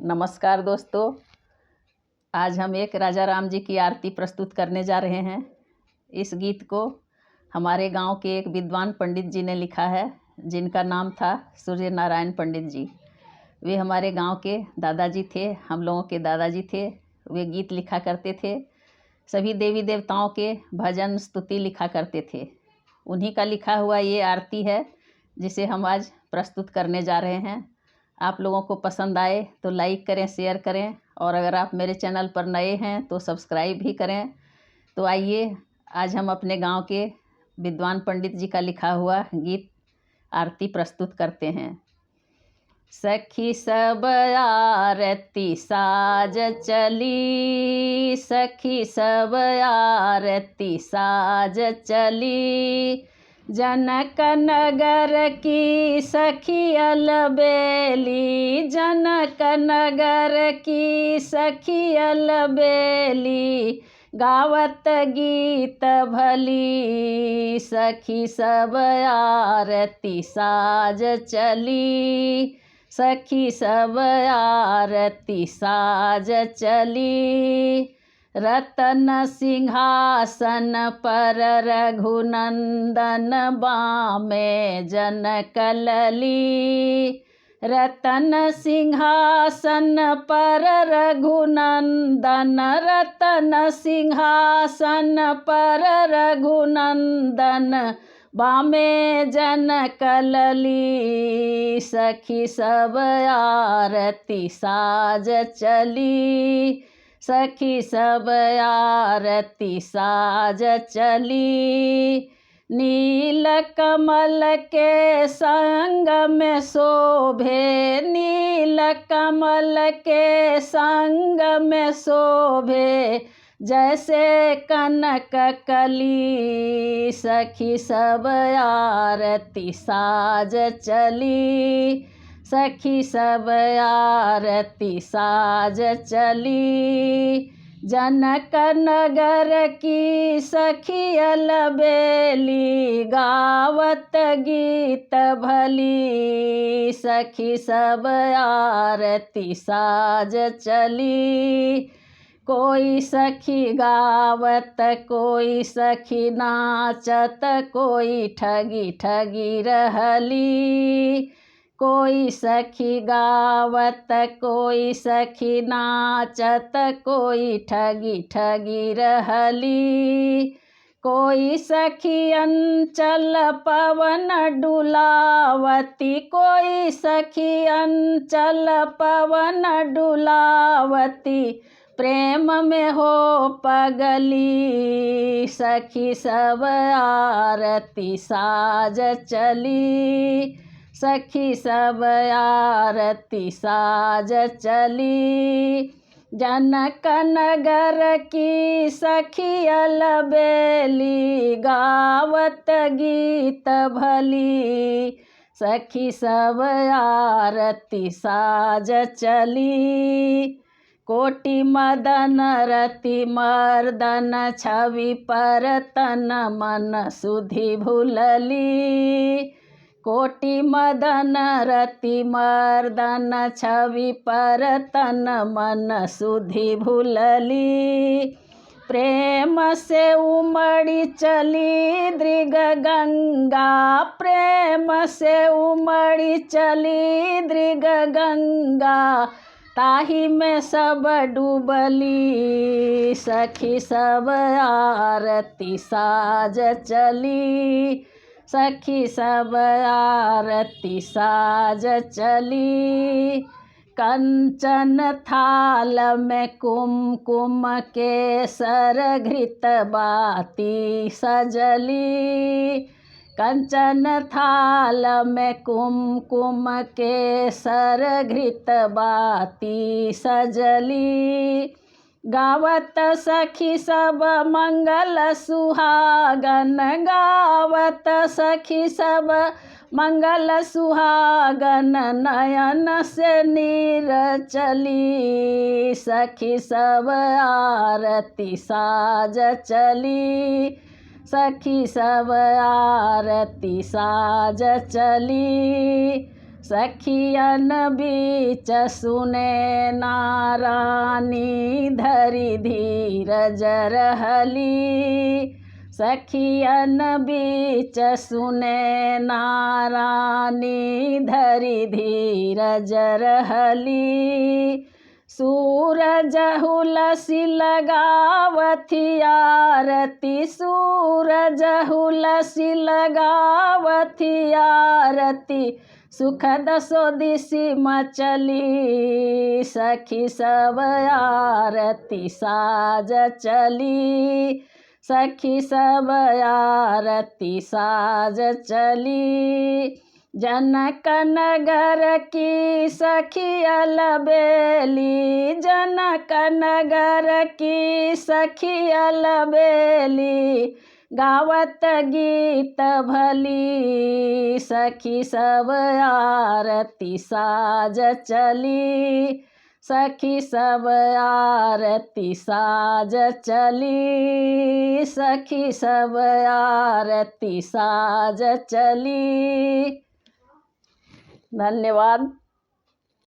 नमस्कार दोस्तों, आज हम एक राजा राम जी की आरती प्रस्तुत करने जा रहे हैं। इस गीत को हमारे गांव के एक विद्वान पंडित जी ने लिखा है, जिनका नाम था सूर्य नारायण पंडित जी। वे हमारे गांव के दादाजी थे, हम लोगों के दादाजी थे। वे गीत लिखा करते थे, सभी देवी देवताओं के भजन स्तुति लिखा करते थे। उन्हीं का लिखा हुआ ये आरती है, जिसे हम आज प्रस्तुत करने जा रहे हैं। आप लोगों को पसंद आए तो लाइक करें, शेयर करें, और अगर आप मेरे चैनल पर नए हैं तो सब्सक्राइब भी करें। तो आइए, आज हम अपने गांव के विद्वान पंडित जी का लिखा हुआ गीत आरती प्रस्तुत करते हैं। सखी सब आरती साज चली, सखी सब आरती साज चली, जनक नगर की सखी अलबेली, जनक नगर की सखी अलबेली, गावत गीत भली, सखी सब आरती साज चली, सखी सब आरती साज चली। रतन सिंहासन पर रघुनंदन बामे जनक लली, रतन सिंहासन पर रघुनंदन, रतन सिंहासन पर रघुनंदन बामे जनक लली, सखी सब आरती साज चली, सखी सब आरती साज चली। नील कमल के संग में शोभे, नील कमल के संग में शोभे, जैसे कनक कली, सखी सब आरती साज चली, सखी सब आरती साज चली। जनक नगर की सखी अलबेली, गावत गीत भली, सखी सब आरती साज चली। कोई सखी गावत, कोई सखी नाचत, कोई ठगी ठगी रहली, कोई सखी गावत, कोई सखी नाचत, कोई ठगी ठगी रहली, कोई सखी अंचल पवन डुलावती, कोई सखी अंचल पवन डुलावती, प्रेम में हो पगली, सखी सब आरती साज चली, सखी सब आरती साज चली। जनक नगर की सखी अलबेली, गावत गीत भली, सखी सब आरती साज चली। कोटि मदन रति मर्दन छवि पर तन मन सुधि भूलली, कोटि मदन रति मर्दन छवि पर तन मन सुधि भूलली, प्रेम से उमड़ी चली दृग गंगा, प्रेम से उमड़ी चली दृग गंगा, ताही में सब डूबली, सखी सब आरती साज चली, सखी सब आरती साज चली। कंचन थाल में कुमकुम केसर घृत बाती सजली, कंचन थाल में कुमकुम केसर घृत बाती सजली, गावत सखी सब मंगल सुहागन, गावत सखी सब मंगल सुहागन, नयन से नीर चली, सखी सब आरती साज चली, सखी सब आरती साज चली। सखियन बीच सुने नारानी धरि धीरज रहली। सखियन बीच सुने नारानी धरि धीरज रहली। सूरज हुलसी लगावथी आरती, सूरज हुलसी लगावथी आरती, सुखद सोदिसी मचली। सखी सब आरती साज चली, सखी सब आरती साज चली। जनक नगर की सखी अलबेली, जनक नगर की सखी अलबेली, गावत गीत भली। सखी सब आरती साज चली, सखी सब आरती साज चली, सखी सब आरती साज चली। धन्यवाद।